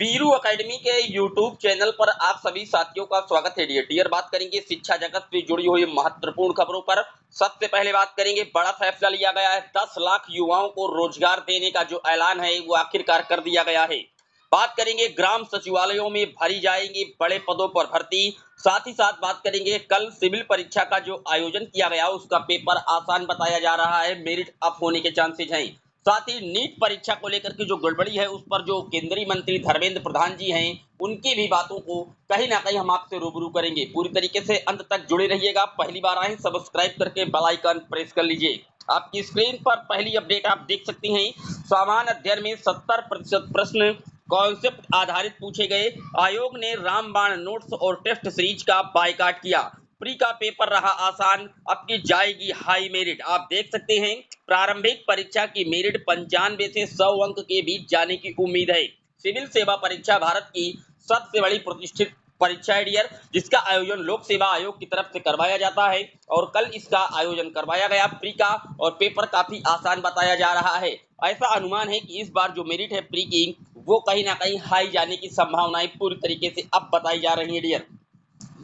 Veeru academy के YouTube channel पर आप सभी साथियों का स्वागत है। डियर बात करेंगे शिक्षा जगत से जुड़ी हुई महत्वपूर्ण खबरों पर। सबसे पहले बात करेंगे, बड़ा फैसला लिया गया है। 10 लाख युवाओं को रोजगार देने का जो ऐलान है वो आखिरकार कर दिया गया है। बात करेंगे, ग्राम सचिवालयों में भरी जाएंगी बड़े पदों पर भर्ती। साथ ही साथ बात करेंगे, कल सिविल परीक्षा का जो आयोजन किया गया उसका पेपर आसान बताया जा रहा है, मेरिट अप होने के चांसेज हैं। साथ ही नीट परीक्षा को लेकर के जो गड़बड़ी है उस पर जो केंद्रीय मंत्री धर्मेंद्र प्रधान जी हैं उनकी भी बातों को कहीं ना कहीं हम आपसे रूबरू करेंगे। पूरी तरीके से अंत तक जुड़े रहिएगा। पहली बार आए सब्सक्राइब करके बेल आइकन प्रेस कर लीजिए। आपकी स्क्रीन पर पहली अपडेट आप देख सकती हैं। सामान्य अध्ययन में 70% प्रश्न कॉन्सेप्ट आधारित पूछे गए। आयोग ने रामबाण नोट्स और टेस्ट सीरीज का बायकॉट किया। प्री का पेपर रहा आसान, अब की जाएगी हाई मेरिट। आप देख सकते हैं प्रारंभिक परीक्षा की मेरिट 95 से 100 अंक के बीच जाने की उम्मीद है। सिविल सेवा परीक्षा भारत की सबसे बड़ी प्रतिष्ठित परीक्षा है डियर, जिसका आयोजन लोक सेवा आयोग की तरफ से करवाया जाता है और कल इसका आयोजन करवाया गया। प्री का और पेपर काफी आसान बताया जा रहा है। ऐसा अनुमान है कि इस बार जो मेरिट है प्री की वो कहीं ना कहीं हाई जाने की संभावनाएं पूरी तरीके से अब बताई जा रही है डियर।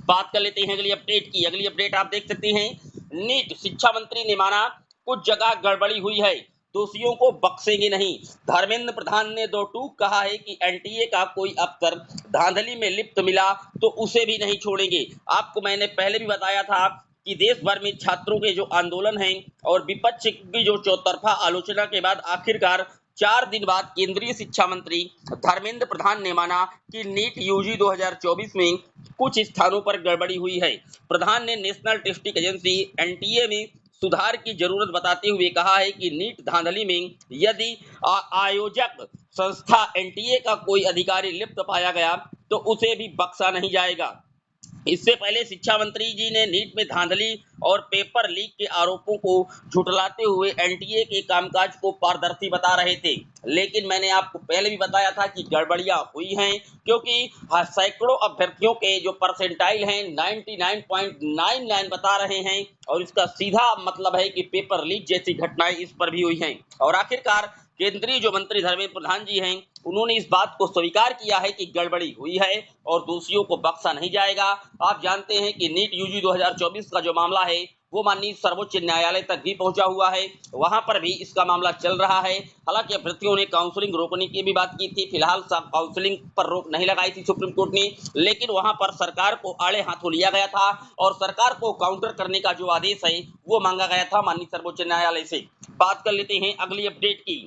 बात कर लेते हैं अगली अपडेट की। अगली अपडेट आप देख सकते हैं, नीट शिक्षा मंत्री ने माना कुछ जगह गड़बड़ी हुई है, दोषियों को बख्शेंगे नहीं। धर्मेंद्र प्रधान ने दो टूक कहा है कि एनटीए का कोई अफसर धांधली में लिप्त मिला तो उसे भी नहीं छोड़ेंगे। आपको मैंने पहले भी बताया था कि देश भर में छात्रों के जो आंदोलन हैं और विपक्ष की जो चौतरफा आलोचना के बाद आखिरकार 4 दिन बाद केंद्रीय शिक्षा मंत्री धर्मेंद्र प्रधान ने माना कि नीट यूजी 2024 में कुछ स्थानों पर गड़बड़ी हुई है। प्रधान ने नेशनल टेस्टिंग एजेंसी एनटीए में सुधार की जरूरत बताते हुए कहा है कि नीट धांधली में यदि आयोजक संस्था एनटीए का कोई अधिकारी लिप्त पाया गया तो उसे भी बख्शा नहीं जाएगा। इससे पहले शिक्षा मंत्री जी ने नीट में धांधली और पेपर लीक के आरोपों को झुठलाते हुए एनटीए के कामकाज को पारदर्शी बता रहे थे, लेकिन मैंने आपको पहले भी बताया था कि गड़बड़ियां हुई हैं, क्योंकि सैकड़ों अभ्यर्थियों के जो परसेंटाइल हैं 99.99 बता रहे हैं और इसका सीधा मतलब है कि पेपर लीक जैसी घटनाएं इस पर भी हुई हैं। और आखिरकार केंद्रीय जो मंत्री धर्मेंद्र प्रधान जी हैं उन्होंने इस बात को स्वीकार किया है कि गड़बड़ी हुई है और दोषियों को बख्शा नहीं जाएगा। आप जानते हैं कि नीट यूजी 2024 का जो मामला है वो माननीय सर्वोच्च न्यायालय तक भी पहुंचा हुआ है, वहां पर भी इसका मामला चल रहा है। हालांकि अभ्यर्थियों ने काउंसलिंग रोकने की भी बात की थी, फिलहाल काउंसलिंग पर रोक नहीं लगाई थी सुप्रीम कोर्ट ने, लेकिन वहां पर सरकार को आड़े हाथों लिया गया था और सरकार को काउंटर करने का जो आदेश है वो मांगा गया था माननीय सर्वोच्च न्यायालय से। बात कर लेते हैं अगली अपडेट की।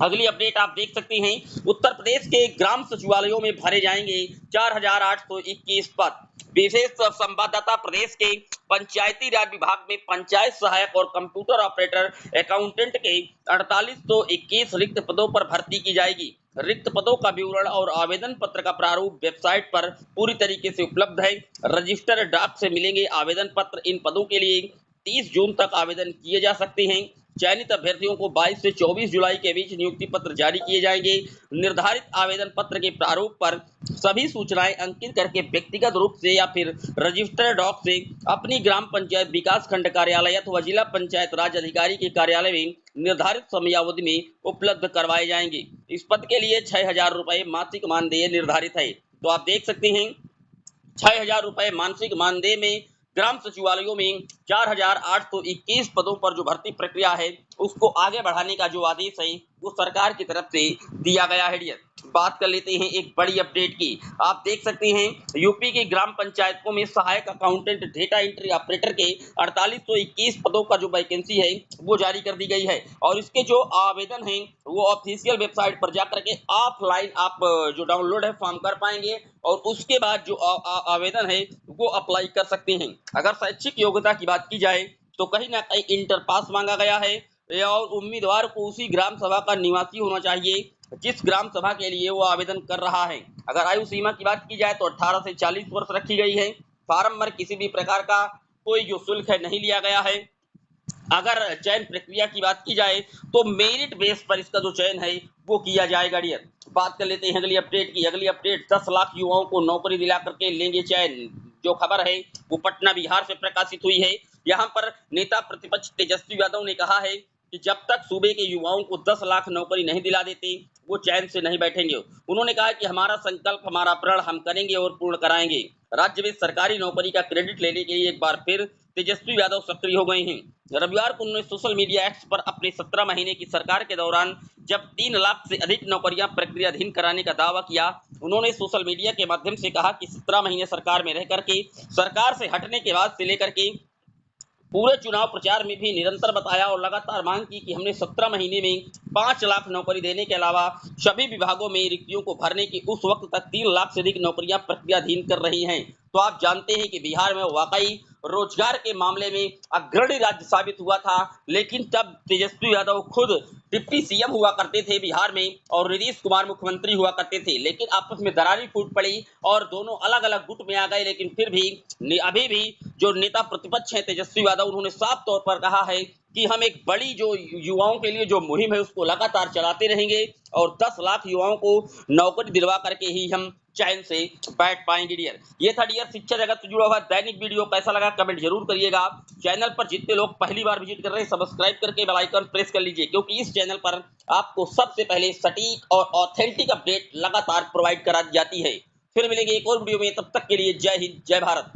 अगली अपडेट आप देख सकते हैं, उत्तर प्रदेश के ग्राम सचिवालयों में भरे जाएंगे 4821 पद। विशेष संवाददाता, प्रदेश के पंचायती राज विभाग में पंचायत सहायक और कंप्यूटर ऑपरेटर अकाउंटेंट के 4821 रिक्त पदों पर भर्ती की जाएगी। रिक्त पदों का विवरण और आवेदन पत्र का प्रारूप वेबसाइट पर पूरी तरीके से उपलब्ध है। रजिस्टर डाक से मिलेंगे आवेदन पत्र। इन पदों के लिए 30 जून तक आवेदन किए जा सकते हैं। चयनित अभ्यर्थियों को 22 से 24 जुलाई के बीच नियुक्ति पत्र जारी किए जाएंगे। निर्धारित आवेदन पत्र के प्रारूप पर सभी सूचनाएं अंकित करके व्यक्तिगत रूप से या फिर रजिस्टर डॉक से अपनी ग्राम पंचायत विकास खंड कार्यालय अथवा जिला पंचायत राज अधिकारी के कार्यालय में निर्धारित समयावधि में उपलब्ध करवाए जाएंगे। इस पद के लिए 6,000 रुपए मासिक मानदेय निर्धारित है। तो आप देख सकते हैं 6,000 रुपए मासिक मानदेय में ग्राम सचिवालयों में 4,821 पदों पर जो भर्ती प्रक्रिया है उसको आगे बढ़ाने का जो आदेश है वो सरकार की तरफ से दिया गया है डियर। बात कर लेते हैं एक बड़ी अपडेट की। आप देख सकते हैं यूपी की ग्राम पंचायतों में सहायक अकाउंटेंट डेटा एंट्री ऑपरेटर के 4821 पदों का जो वैकेंसी है वो जारी कर दी गई है और इसके जो आवेदन है वो ऑफिशियल वेबसाइट पर जाकर के ऑफलाइन आप जो डाउनलोड है फॉर्म कर पाएंगे और उसके बाद जो आवेदन है वो अप्लाई कर सकते हैं। अगर शैक्षिक योग्यता की बात की जाए तो कहीं ना कहीं इंटर पास मांगा गया है और उम्मीदवार को उसी ग्राम सभा का निवासी होना चाहिए जिस ग्राम सभा के लिए वो आवेदन कर रहा है। अगर आयु सीमा की बात की जाए तो 18 से 40 वर्ष रखी गई है। फार्म पर किसी भी प्रकार का कोई जो शुल्क है नहीं लिया गया है। अगर चयन प्रक्रिया की बात की जाए तो मेरिट बेस पर इसका जो चयन है वो किया जाएगा डियर। बात कर लेते हैं अगली अपडेट की। अगली अपडेट 10 लाख युवाओं को नौकरी दिला करके लेंगे चयन, जो खबर है वो पटना बिहार से प्रकाशित हुई है। यहाँ पर नेता प्रतिपक्ष तेजस्वी यादव ने कहा है कि जब तक सूबे के युवाओं को 10 लाख नौकरी नहीं दिला देते वो चैन से नहीं बैठेंगे। उन्होंने कहा कि हमारा संकल्प, हमारा प्रण हम करेंगे और पूर्ण कराएंगे। राज्य में सरकारी नौकरी का क्रेडिट लेने के लिए एक बार फिर तेजस्वी यादव सक्रिय हो गए हैं। रविवार को उन्होंने सोशल मीडिया एक्स पर अपने 17 महीने की सरकार के दौरान जब 3 लाख से अधिक नौकरियां प्रक्रियाधीन कराने का दावा किया, उन्होंने सोशल मीडिया के माध्यम से कहा कि 17 महीने सरकार में रह करके, सरकार से हटने के बाद से लेकर के पूरे चुनाव प्रचार में भी निरंतर बताया और लगातार मांग की कि हमने 17 महीने में 5 लाख नौकरी देने के अलावा सभी विभागों में रिक्तियों को भरने की उस वक्त तक 3 लाख से अधिक नौकरियां प्रक्रियाधीन कर रही हैं। तो आप जानते हैं कि बिहार में वाकई रोजगार के मामले में अग्रणी राज्य साबित हुआ था, लेकिन तब तेजस्वी यादव खुद डिप्टी सीएम हुआ करते थे बिहार में और नीतीश कुमार मुख्यमंत्री हुआ करते थे, लेकिन आपस में दरारी फूट पड़ी और दोनों अलग अलग गुट में आ गए। लेकिन फिर भी अभी भी जो नेता प्रतिपक्ष हैं तेजस्वी यादव, उन्होंने साफ तौर पर कहा है कि हम एक बड़ी जो युवाओं के लिए जो मुहिम है उसको लगातार चलाते रहेंगे और 10 लाख युवाओं को नौकरी दिलवा करके ही हम चैन से बैठ पाएंगे। डियर, ये था डियर शिक्षा जगत से जुड़ा हुआ दैनिक वीडियो। कैसा लगा कमेंट जरूर करिएगा। चैनल पर जितने लोग पहली बार विजिट कर रहे हैं सब्सक्राइब करके बेल आइकन प्रेस कर लीजिए, क्योंकि इस चैनल पर आपको सबसे पहले सटीक और ऑथेंटिक अपडेट लगातार प्रोवाइड करा जाती है। फिर मिलेंगे एक और वीडियो में, तब तक के लिए जय हिंद, जय भारत।